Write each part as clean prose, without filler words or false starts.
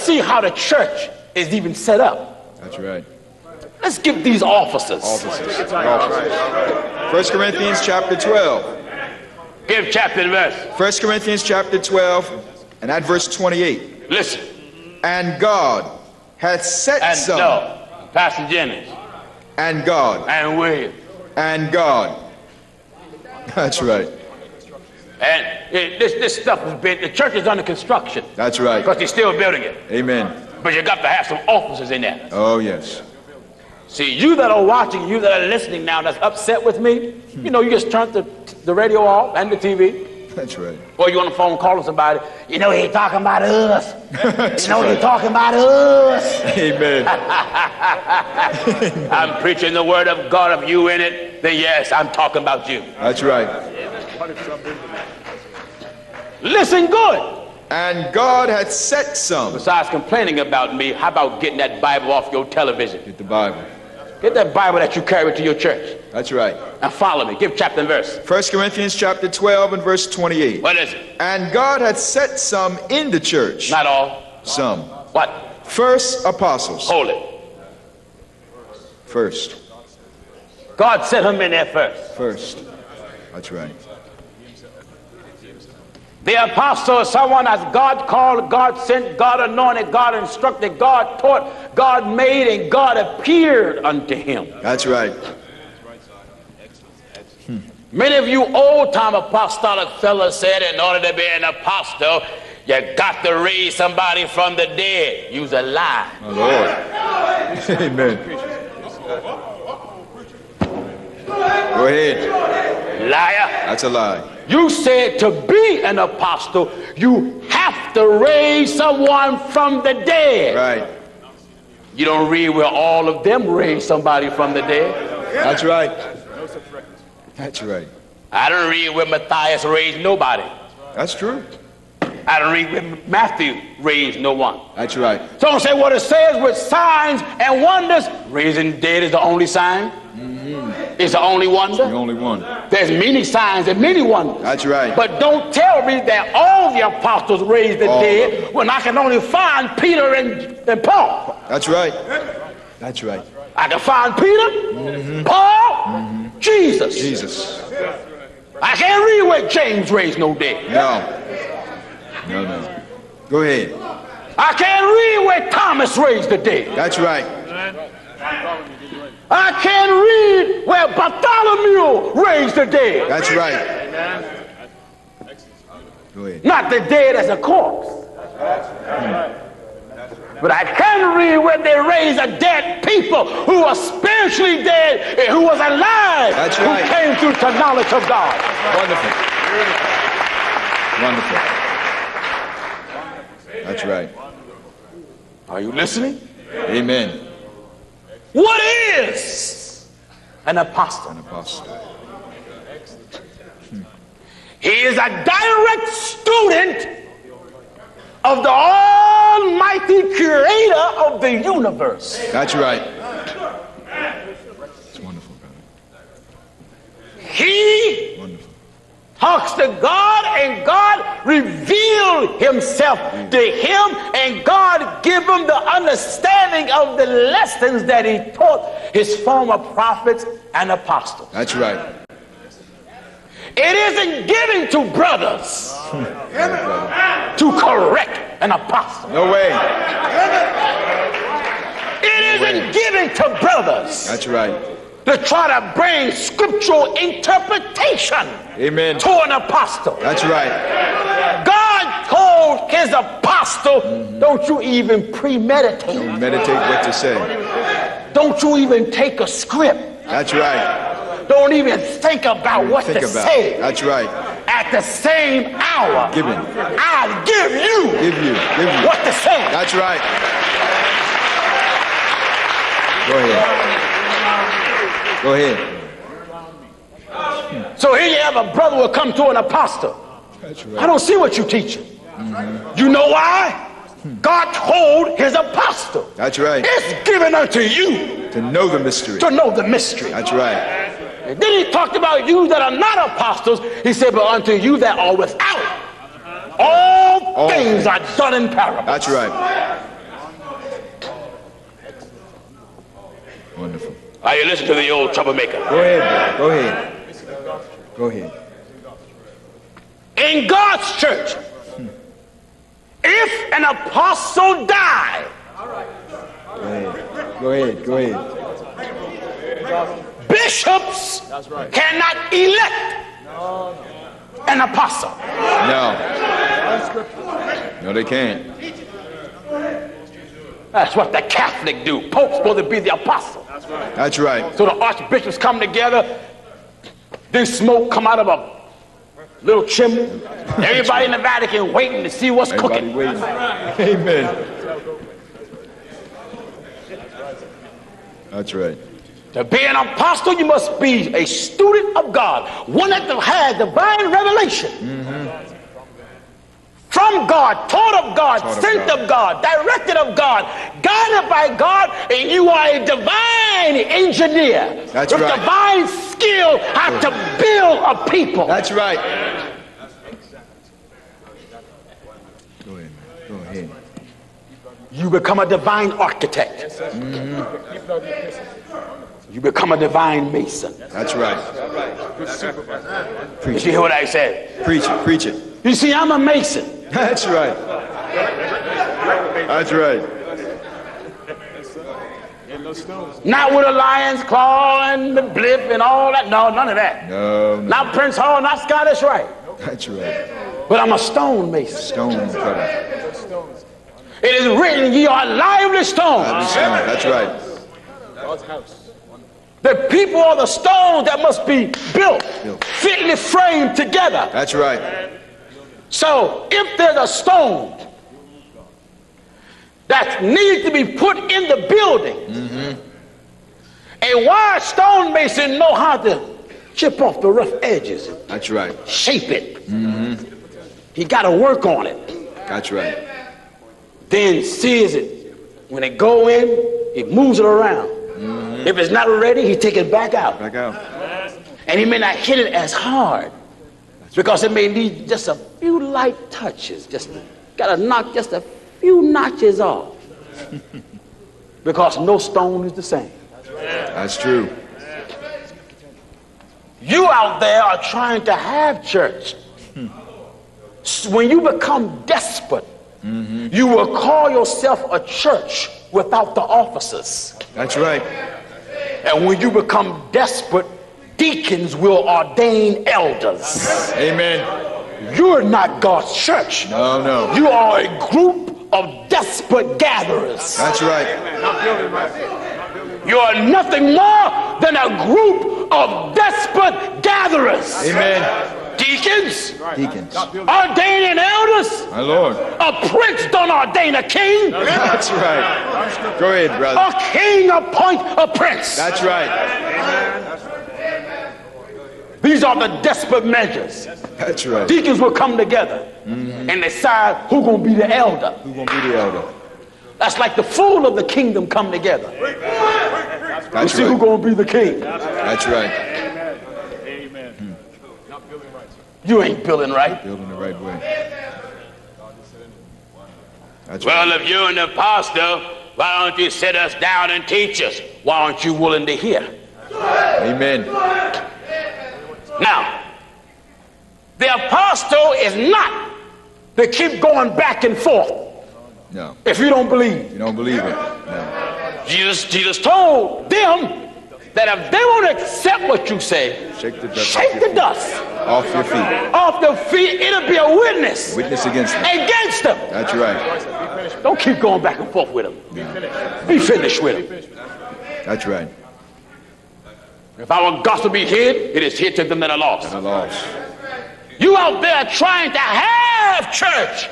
see how the church is even set up. That's right. Let's give these officers. 1 Corinthians chapter 12. Give chapter and verse. 1 Corinthians chapter 12 and at verse 28. Listen. And God hath set some. No, Pastor Jennings. And God. And William. And God. That's right. And this stuff has been, the church is under construction. That's right. Because they're still building it. Amen. But you got to have some officers in there. Oh, yes. See, you that are watching, you that are listening now that's upset with me, you know, you just turn the radio off and the TV. That's right. Or you on the phone calling somebody, you know, he talking about us. You know, right. he talking about us. Amen. I'm preaching the word of God. Of you in it, then yes, I'm talking about you. That's right. Listen good. And God had set some. Besides complaining about me, how about getting that Bible off your television? Get the Bible. Get that Bible that you carry to your church. That's right. Now follow me. Give chapter and verse. 1 Corinthians chapter 12 and verse 28. What is it? And God had set some in the church. Not all. Some. What? First apostles. Hold it. First. God set him in there first. First. That's right. The apostle is someone as God called, God sent, God anointed, God instructed, God taught, God made, and God appeared unto him. That's right. Many of you old-time apostolic fellas said in order to be an apostle, you got to raise somebody from the dead. Use a lie. My Lord. Amen. Go ahead. Liar. That's a lie. You said to be an apostle, you have to raise someone from the dead. Right. You don't read where all of them raised somebody from the dead. That's right. That's right. I don't read where Matthias raised nobody. That's true. I don't read where Matthew raised no one. That's right. So don't say what it says with signs and wonders. Raising dead is the only sign. It's the only wonder. The only one. There's many signs and many wonders. That's right. But don't tell me that all the apostles raised the dead when I can only find Peter and Paul. That's right. That's right. I can find Peter, Paul, Jesus. Jesus. I can't read where James raised no dead. No. No. Go ahead. I can't read where Thomas raised the dead. That's right. I can't read where Bartholomew raised the dead. That's right. Go ahead. Not the dead as a corpse. But I can read where they raised a dead people who were spiritually dead and who was alive. That's right. Who came through to knowledge of God. Wonderful. Wonderful. That's right. Are you listening? Amen. What is an apostle? An apostle. He is a direct student of the almighty creator of the universe. That's right. It's wonderful, brother. He Wonderful. talks to God, and God revealed himself to him, and God give him the understanding of the lessons that he taught his former prophets and apostles. That's right. It isn't given to brothers to correct an apostle. No way. It isn't given to brothers That's right. to try to bring scriptural interpretation Amen. to an apostle. That's right. God told his apostle, don't you even premeditate. Don't meditate what to say. Don't you even take a script. That's right. Don't even think about what to say. That's right. At the same hour, Give him. I'll give you what to say. That's right. Go ahead. So here you have a brother who come to an apostle. That's right. I don't see what you're teaching. You know why? God told his apostle. That's right. It's given unto you To know the mystery. to know the mystery. That's right. And then he talked about you that are not apostles. He said, but unto you that are without, all things are done in parables. That's right. Are you listening to the old troublemaker? Go ahead, brother. Go ahead. Go ahead. In God's church, if an apostle died, Go ahead. Go ahead. bishops cannot elect an apostle. No, they can't. That's what the Catholic do. Pope's supposed to be the apostle. That's right. So the archbishops come together, then smoke come out of a little chimney. Everybody in the Vatican waiting to see what's Everybody cooking. waiting. Amen. That's right. To be an apostle, you must be a student of God, one that has divine revelation. From God, taught of God, sent of God, directed of God, guided by God, and you are a divine engineer. That's with right. divine skill how to build a people. That's right. Go ahead, man. Go ahead. You become a divine architect. You become a divine mason. That's right. You see what I said? Preach it. Preach it. You see, I'm a mason. That's right. That's right. Not with a lion's claw and the blip and all that. No, none of that. No. Not Prince Hall, not Scottish Rite. That's right. But I'm a stone mason. Stone cutter. It is written, ye are lively stones. That's right. The people are the stones that must be built, fitly framed together. That's right. So if there's a stone that needs to be put in the building, a wise stonemason know how to chip off the rough edges. That's right. Shape it. He got to work on it. That's right. Then sees it. When it go in, he moves it around. If it's not ready, he take it back out. Back out. And he may not hit it as hard because it may need just a few light touches. Just got to knock just a few notches off because no stone is the same. That's true. You out there are trying to have church. So when you become desperate, you will call yourself a church without the officers. That's right. And when you become desperate, deacons will ordain elders. Amen. You're not God's church. No. You are a group of desperate gatherers. That's right. You are nothing more than a group of desperate gatherers. Amen. Deacons, ordaining elders. My Lord. A prince don't ordain a king. That's right. Go ahead, brother. A king appoint a prince. That's right. These are the desperate measures. That's right. Deacons will come together and decide who's going to be the elder. Who's going to be the elder? That's like the fool of the kingdom come together. That's see who's going to be the king. That's right. You ain't building right. Building the right way. That's well, right. if you're an apostle, why don't you sit us down and teach us? Why aren't you willing to hear? Amen. Now, the apostle is not to keep going back and forth. No. If you don't believe. You don't believe it. No. Jesus told them that if they won't accept what you say, shake the dust off your feet. Off their feet, it'll be a witness. Witness against them. Against them. That's right. Don't keep going back and forth with them. No. Be finished with them. That's right. If our gospel be hid, it is hid to them that are lost. That are lost. You out there trying to have church,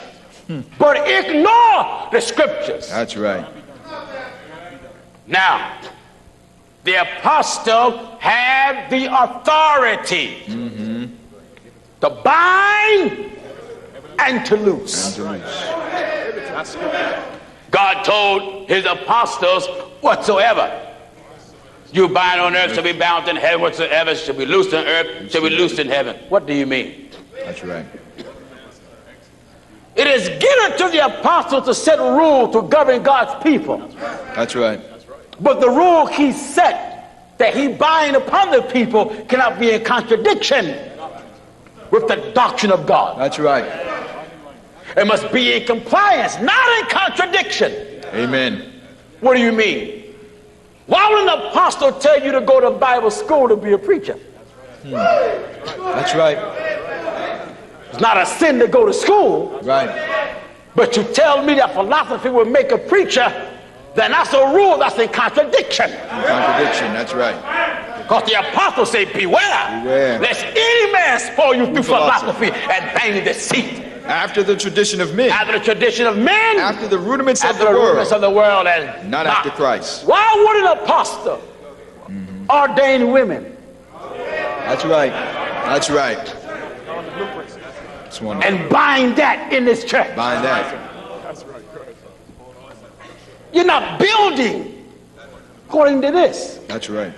but ignore the scriptures. That's right. Now, the apostle have the authority to bind and to loose. God told his apostles, whatsoever you bind on earth shall be bound in heaven, whatsoever shall be loosed on earth shall be loosed in heaven. What do you mean? That's right. It is given to the apostle to set rule to govern God's people. That's right. But the rule he set that he bind upon the people cannot be in contradiction with the doctrine of God. That's right. It must be in compliance, not in contradiction. Amen. What do you mean? Why would an apostle tell you to go to Bible school to be a preacher? That's right. It's not a sin to go to school. Right. But you tell me that philosophy will make a preacher, then that's a rule that's in contradiction. Contradiction, that's right. Because the apostle said, beware, Beware. lest any man spoil you through philosophy and vain deceit. After the tradition of men. After the tradition of men. After the rudiments of after the the world. rudiments of the world. And not after Christ. Why would an apostle ordain women? That's right. That's right. That's wonderful. And bind that in this church? Bind that. You're not building according to this. That's right.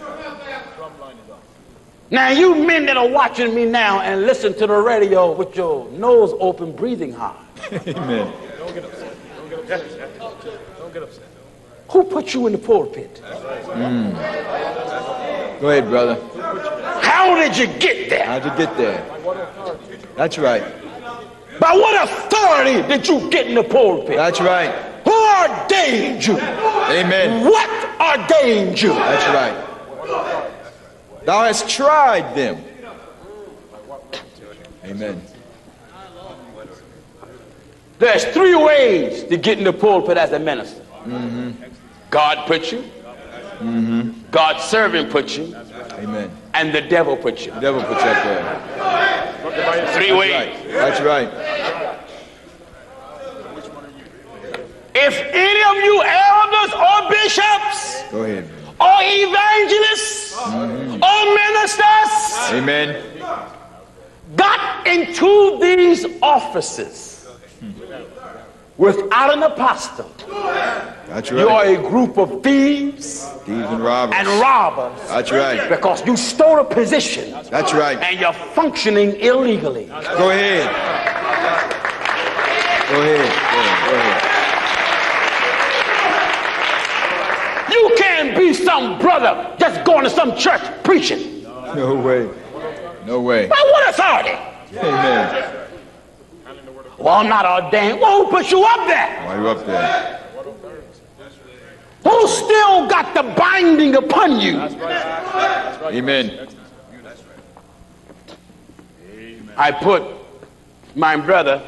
Now you men that are watching me now and listen to the radio with your nose open, breathing hard. Amen. Who put you in the pulpit? Go ahead, brother. How did you get there? How'd you get there? That's right. By what authority did you get in the pulpit? That's right. Who ordained you? Amen. What ordained you? That's right. Thou hast tried them. Amen. There's three ways to get in the pulpit as a minister. God put you. God's servant put you. Amen. And the devil put you. The devil put you up there. Three That's ways. right. That's right. If any of you elders or bishops Go ahead. or evangelists or ministers Amen. got into these offices without an apostle, That's you are right. a group of thieves Thieves and robbers. and robbers. That's right. Because you stole a position. That's right. And you're functioning illegally. Go ahead. Go ahead. Go ahead. Go ahead. You can't be some brother just going to some church preaching. No way. No way. By what authority? Amen. Well, I'm not ordained. Well, who put you up there? Why are you up there? Who still got the binding upon you? Amen. I put my brother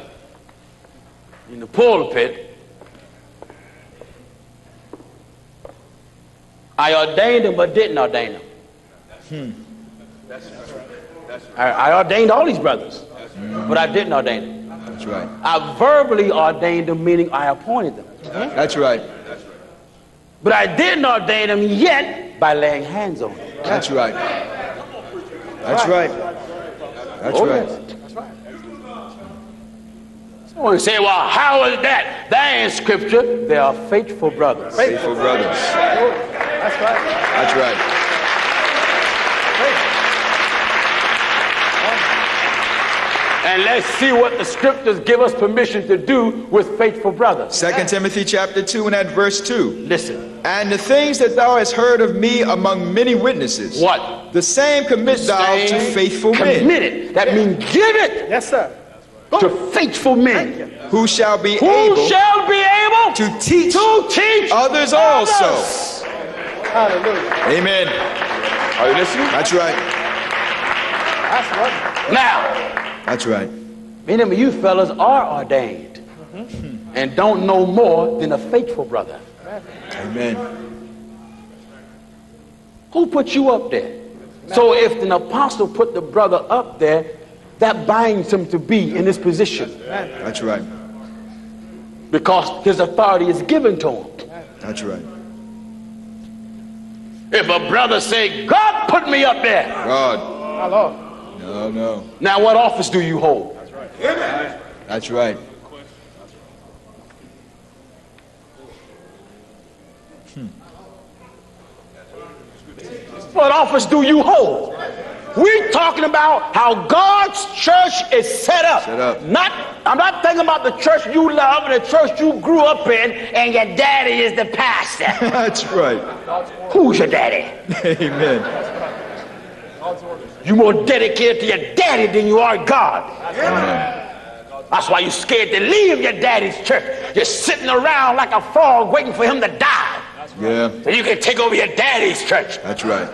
in the pulpit. I ordained him but didn't ordain him. I ordained all these brothers, but I didn't ordain them. That's right. I verbally ordained them, meaning I appointed them. That's right. But I didn't ordain them yet by laying hands on them. That's right. That's right. That's right. Someone say, well, how is that? That ain't scripture. They are faithful brothers. Faithful brothers. That's right. That's right. And let's see what the scriptures give us permission to do with faithful brothers. 2 Timothy chapter 2 and at verse 2. Listen. And the things that thou hast heard of me among many witnesses. What? The same commit thou to faithful men. Commit it. That means give it. Yes, sir. To faithful men. Who shall be Who able shall be able to teach others also. Hallelujah. Amen. Are you listening? That's right. That's right. Now, That's right. many of you fellas are ordained and don't know more than a faithful brother. Amen. Who put you up there? So if an apostle put the brother up there, that binds him to be in this position That's right. because his authority is given to him. That's right. If a brother say, God put me up there, God. My Lord. No. now what office do you hold? That's right. What office do you hold? We're talking about how God's church is set up. I'm not thinking about the church you love and the church you grew up in and your daddy is the pastor. That's right. Who's your daddy? Amen. You're more dedicated to your daddy than you are God. Amen. That's why you're scared to leave your daddy's church. You're sitting around like a frog waiting for him to die. Yeah. So you can take over your daddy's church. That's right.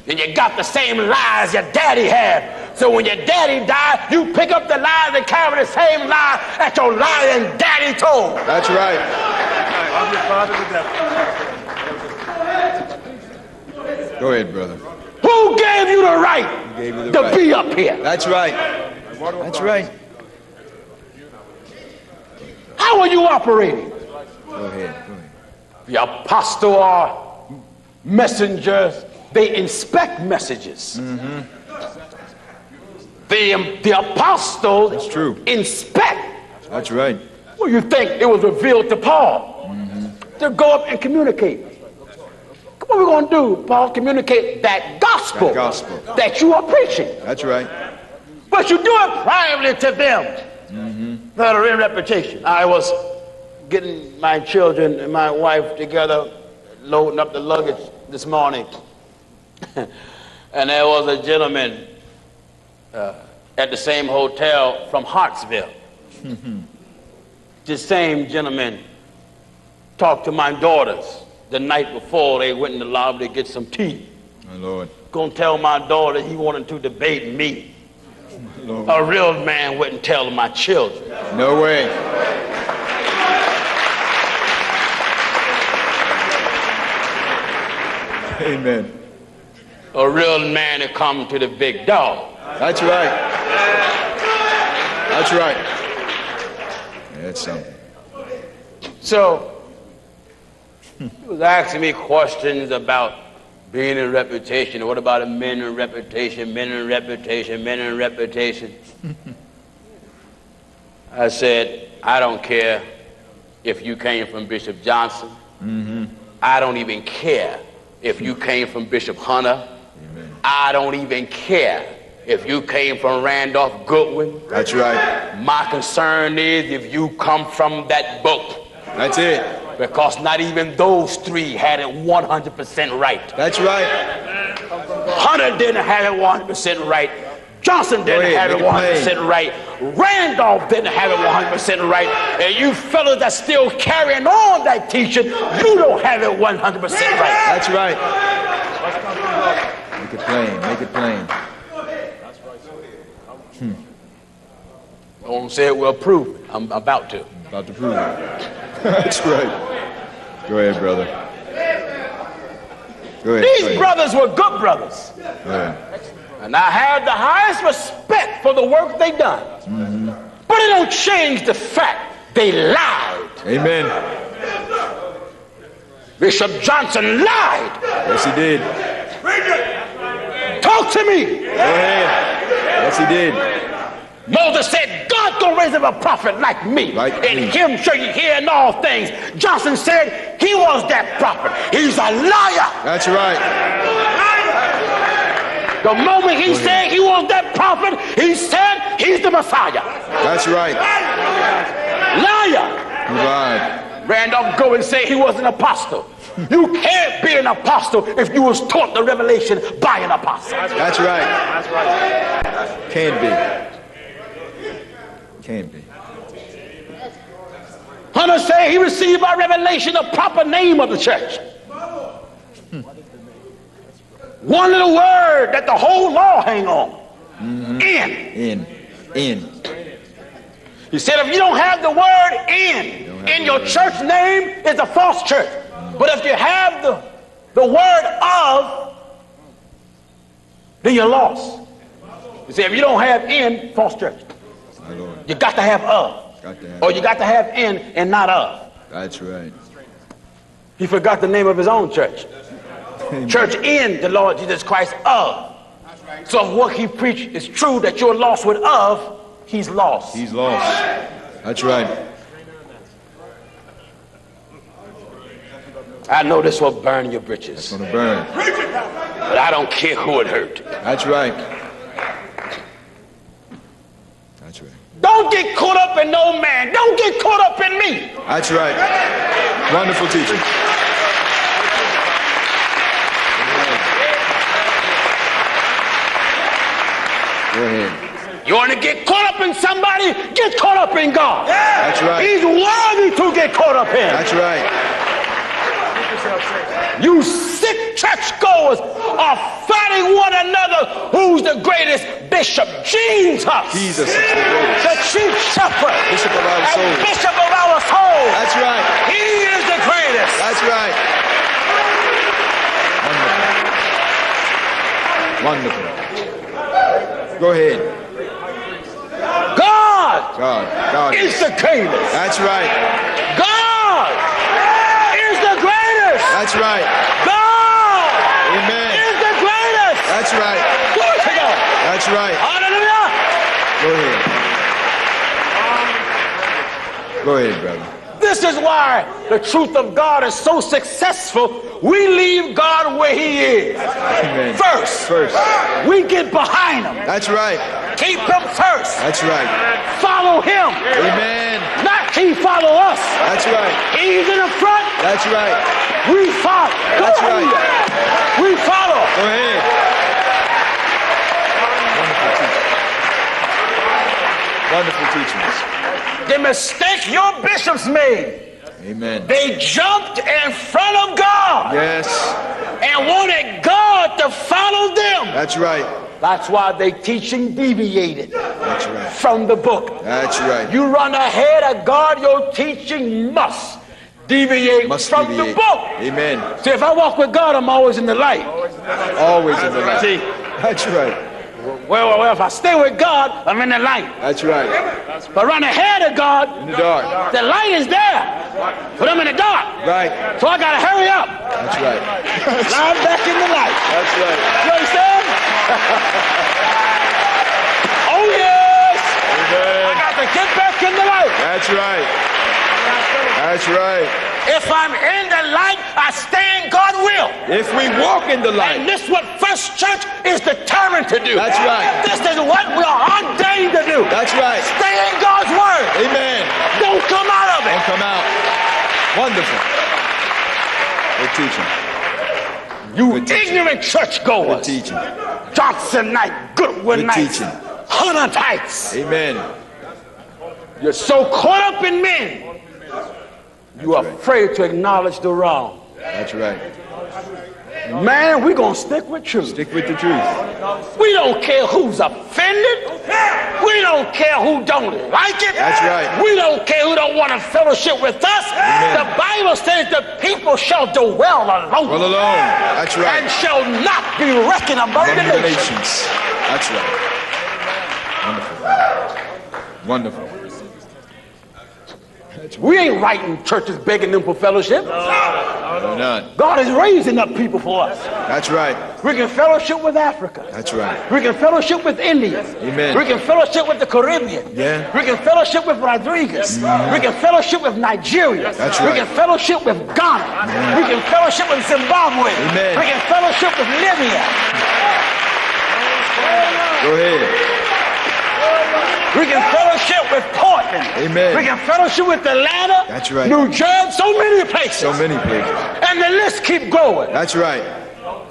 And you got the same lies your daddy had. So when your daddy died, you pick up the lies and carry the same lie that your lying daddy told. That's right. I'm your father to death. Go ahead, brother. Who gave you the right to be up here? That's right. That's right. How are you operating? Go ahead. The apostle or messengers, they inspect messages. Mm-hmm. The apostles That's true. inspect. That's right. Well, you think it was revealed to Paul to go up and communicate. What are we going to do, Paul? Communicate that gospel that you are preaching. That's right. But you do it privately to them that are in reputation. I was getting my children and my wife together, loading up the luggage this morning. And there was a gentleman at the same hotel from Hartsville. The same gentleman talked to my daughters the night before they went in the lobby to get some tea. My Lord. Gonna tell my daughter he wanted to debate me. Lord. A real man wouldn't tell my children. No way. Amen. A real man to come to the big dog. That's right. That's right. That's something. So he was asking me questions about being in reputation. What about a men in reputation, men in reputation, men in reputation? I said, I don't care if you came from Bishop Johnson. I don't even care if you came from Bishop Hunter. Amen. I don't even care if you came from Randolph Goodwin. That's right. My concern is if you come from that boat. That's it. Because not even those three had it 100% right. That's right. Hunter didn't have it 100% right. Johnson didn't have it 100% right. Randolph didn't have it 100% right. And you fellas that's still carrying on that teaching, you don't have it 100% right. That's right. Make it plain. Make it plain. Don't say it, we'll prove it. I'm about to. About to prove it. That's right. Go ahead, brother. Go ahead. These brothers were good brothers. Go ahead. And I had the highest respect for the work they done. But it don't change the fact they lied. Amen. Bishop Johnson lied. Yes, he did. Talk to me. Go ahead. Yes, he did. Moses said, God gonna raise up a prophet like me. In him shall you hear in all things. Johnson said he was that prophet. He's a liar. That's right. The moment he said he was that prophet, he said he's the Messiah. That's right. Liar. Right. Randolph Goodwin said he was an apostle. You can't be an apostle if you was taught the revelation by an apostle. That's right. That's right. Can't be. Can't be. Hunter said he received by revelation the proper name of the church. One little word that the whole law hang on. In. He said if you don't have the word in your church name, it's a false church. But if you have the word of, then you're lost. He said if you don't have in, false church. You got to have of. Or you got to have in and not of. That's right. He forgot the name of his own church. Church in the Lord Jesus Christ of. So if what he preached is true that you're lost with of, he's lost. He's lost. That's right. I know this will burn your britches. It's going to burn. But I don't care who it hurt. That's right. That's right. Don't get caught up in no man. Don't get caught up in me. That's right. Wonderful teaching. Go ahead. You want to get caught up in somebody? Get caught up in God. That's right. He's worthy to get caught up in. That's right. You sick churchgoers are fighting one another. Who's the greatest? Bishop Jesus. Jesus is the greatest. The chief shepherd. Bishop of our and souls. Bishop of our soul. That's right. He is the greatest. That's right. Wonderful. Wonderful. Go ahead. God is the greatest. That's right. God is the greatest. That's right. God Amen. is the greatest. That's right. Glory to God. That's right. Hallelujah. Go ahead. Go ahead, brother. This is why the truth of God is so successful. We leave God where he is. Amen. First. We get behind him. That's right. Keep him first. That's right. Follow him. Amen. Not he follow us. That's right. He's in the front. That's right. We follow. That's right. We follow. Go ahead. Wonderful teachings. The mistake your bishops made. Amen. They jumped in front of God. Yes. And wanted God to follow them. That's right. That's why they teaching deviated. That's right. From the book. That's right. You run ahead of God, your teaching must deviate from the book. Amen. See, if I walk with God, I'm always in the light. Always in the light. See? That's right. Well, if I stay with God, I'm in the light. That's right. If I run ahead of God, in the dark. The light is there, but I'm in the dark. Right. So I gotta hurry up. That's right. Now I'm back in the light. That's right. You understand? Oh yes. Amen. I got to get back in the light. That's right. That's right. If I'm in the light, I stay in God's will. If we walk in the light. And this is what FirstChurch is determined to do. That's right. This is what we are ordained to do. That's right. Stay in God's word. Amen. Don't come out of it. Don't come out. Wonderful. Good teaching. You Good teaching. ignorant churchgoers. Good teaching. Johnsonite, Goodwin Good teaching. Hunterites. Amen. You're so caught up in men. You are afraid to acknowledge the wrong. That's right. Man, we're going to stick with truth. Stick with the truth. We don't care who's offended. We don't care who don't like it. That's right. We don't care who don't want to fellowship with us. Amen. The Bible says the people shall dwell alone. Well alone. That's right. And shall not be reckoned among the nations. That's right. Wonderful. Wonderful. We ain't writing churches begging them for fellowship. No, not. God is raising up people for us. That's right. We can fellowship with Africa. That's right. We can fellowship with India. Amen. We can fellowship with the Caribbean. Yeah. We can fellowship with Rodriguez. We can fellowship with Nigeria. That's We right. can fellowship with Ghana. We can fellowship with Zimbabwe. Amen. We can fellowship with Libya. Go ahead. We can fellowship with Portland. Amen. We can fellowship with Atlanta. That's right. New Jersey, so many places. So many places. And the list keep going. That's right.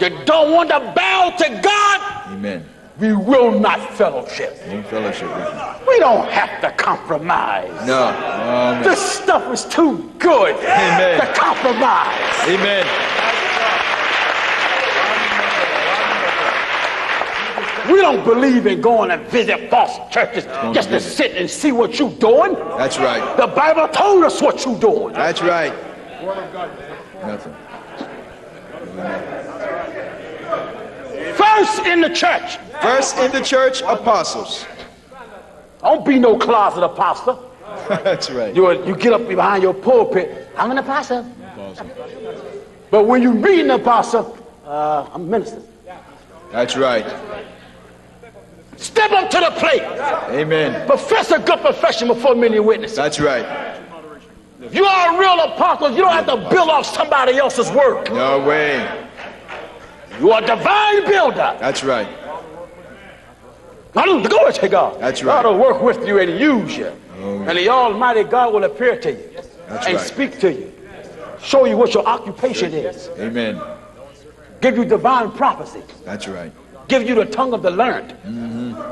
You don't want to bow to God? Amen. We will not fellowship. Won't fellowship with you. We don't have to compromise. No. Amen. This stuff is too good Amen. to compromise. Amen. We don't believe in going and visit false churches just to sit and see what you're doing. That's right. The Bible told us what you're doing. That's right. Nothing. First in the church. First in the church, apostles. Don't be no closet apostle. That's right. You get up behind your pulpit. I'm an apostle. But when you read an apostle, I'm a minister. That's right. Step up to the plate. Amen. Profess a good profession before many witnesses. That's right. If you are a real apostle, you don't have to build off somebody else's work. No way. You are a divine builder. That's right. Glory to God. That's right. God will work with you and use you. Oh, yeah. And the Almighty God will appear to you That's and right. speak to you. Show you what your occupation is. Amen. Give you divine prophecy. That's right. Give you the tongue of the learned.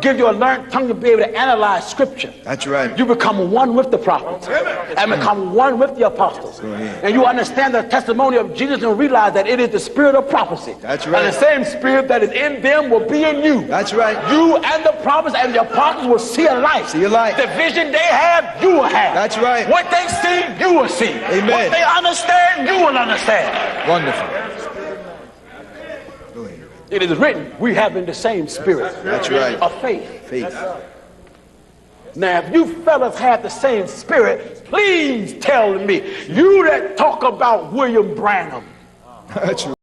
Give you a learned tongue to be able to analyze scripture. That's right. You become one with the prophets and become one with the apostles. ahead. And you understand the testimony of Jesus and realize that it is the spirit of prophecy. That's right. And the same spirit that is in them will be in you. That's right. You and the prophets and the apostles will see a light. See a light. The vision they have, you will have. That's right. What they see, you will see. Amen. What they understand, you will understand. Wonderful. Go ahead. It is written, we have in the same spirit. That's right. Of faith. Faith. Now, if you fellas have the same spirit, please tell me, you that talk about William Branham, That's right.